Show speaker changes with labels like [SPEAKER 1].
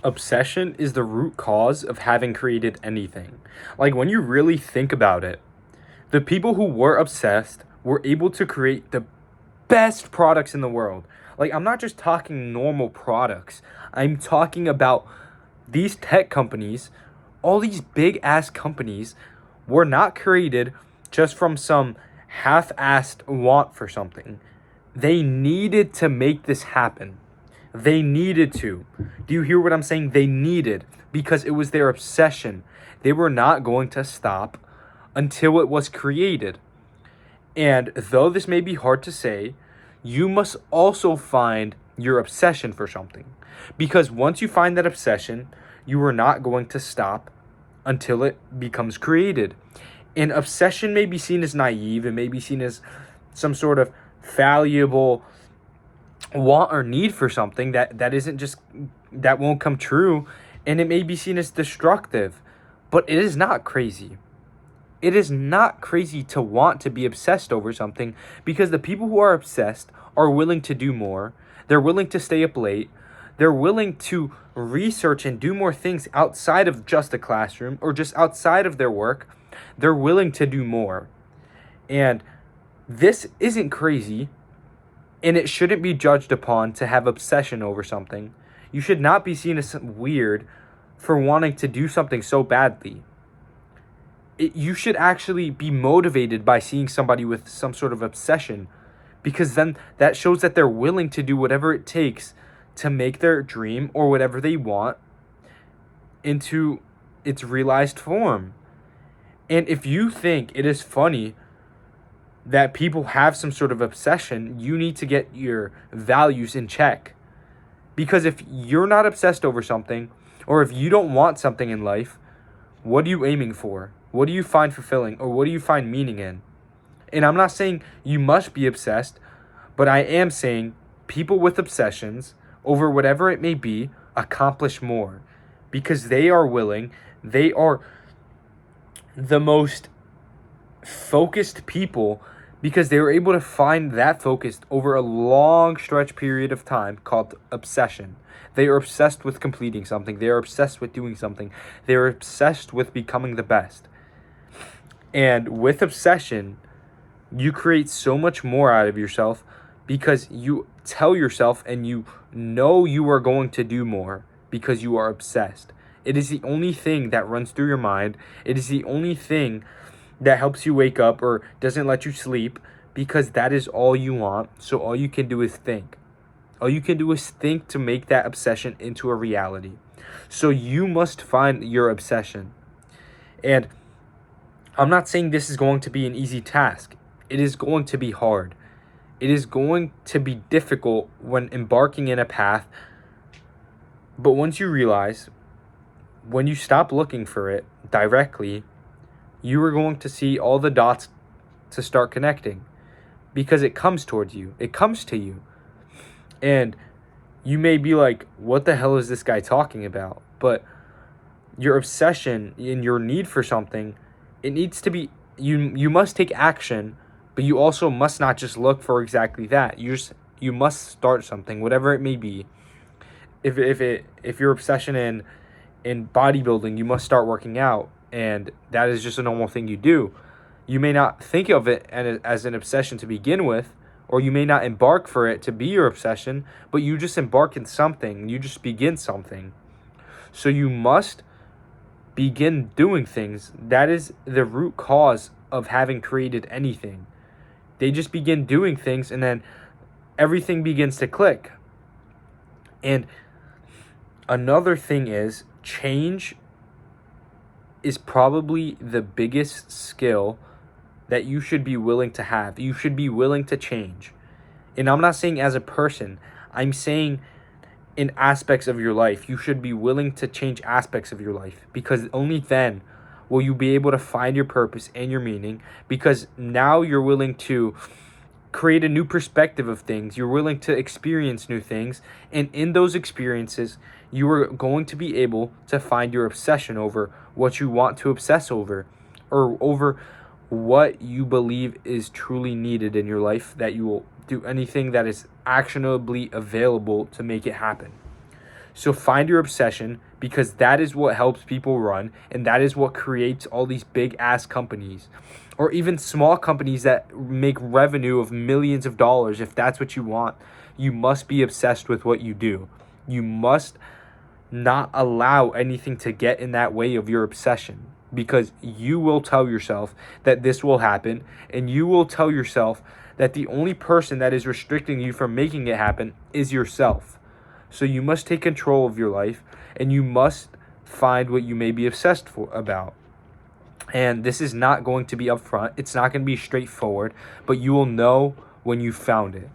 [SPEAKER 1] Obsession is the root cause of having created anything. Like, when you really think about it, the people who were obsessed were able to create the best products in the world. Like, I'm not just talking normal products, I'm talking about these tech companies, all these big ass companies were not created just from some half assed want for something. They needed to make this happen. They needed to. Do you hear what I'm saying? They needed, because it was their obsession. They were not going to stop until it was created. And though this may be hard to say, you must also find your obsession for something. Because once you find that obsession, you are not going to stop until it becomes created. And obsession may be seen as naive, it may be seen as some sort of fallible want or need for something that isn't just that won't come true, and it may be seen as destructive, but it is not crazy. It is not crazy to want to be obsessed over something, because the people who are obsessed are willing to do more. They're willing to stay up late. They're willing to research and do more things outside of just the classroom or just outside of their work. They're willing to do more. And this isn't crazy, and it shouldn't be judged upon to have obsession over something. You should not be seen as weird for wanting to do something so badly. You should actually be motivated by seeing somebody with some sort of obsession, because then that shows that they're willing to do whatever it takes to make their dream or whatever they want into its realized form. And if you think it is funny that people have some sort of obsession, you need to get your values in check. Because if you're not obsessed over something, or if you don't want something in life, what are you aiming for? What do you find fulfilling, or what do you find meaning in? And I'm not saying you must be obsessed, but I am saying people with obsessions over whatever it may be accomplish more, because they are willing, they are the most focused people, because they were able to find that focus over a long stretch period of time called obsession. They are obsessed with completing something. They are obsessed with doing something. They are obsessed with becoming the best. And with obsession, you create so much more out of yourself, because you tell yourself and you know you are going to do more because you are obsessed. It is the only thing that runs through your mind. It is the only thing that helps you wake up or doesn't let you sleep, because that is all you want. So all you can do is think. All you can do is think to make that obsession into a reality. So you must find your obsession. And I'm not saying this is going to be an easy task. It is going to be hard. It is going to be difficult when embarking in a path. But once you realize, when you stop looking for it directly, you are going to see all the dots to start connecting, because it comes towards you. It comes to you. And you may be like, what the hell is this guy talking about? But your obsession and your need for something, it needs to be, you must take action, but you also must not just look for exactly that. You must start something, whatever it may be. If your obsession in bodybuilding, you must start working out, and that is just a normal thing you do. You may not think of it as an obsession to begin with, or you may not embark for it to be your obsession, but you just embark in something. You just begin something. So you must begin doing things. That is the root cause of having created anything. They just begin doing things, and then everything begins to click. And another thing is, change is probably the biggest skill that you should be willing to have. You should be willing to change. And I'm not saying as a person, I'm saying in aspects of your life. You should be willing to change aspects of your life, because only then will you be able to find your purpose and your meaning, because now you're willing to create a new perspective of things. You're willing to experience new things, and in those experiences, you are going to be able to find your obsession over what you want to obsess over, or over what you believe is truly needed in your life, that you will do anything that is actionably available to make it happen. So find your obsession, because that is what helps people run, and that is what creates all these big ass companies, or even small companies that make revenue of millions of dollars. If that's what you want, you must be obsessed with what you do. You must not allow anything to get in that way of your obsession, because you will tell yourself that this will happen, and you will tell yourself that the only person that is restricting you from making it happen is yourself. So you must take control of your life, and you must find what you may be obsessed about. And this is not going to be upfront. It's not going to be straightforward, but you will know when you found it.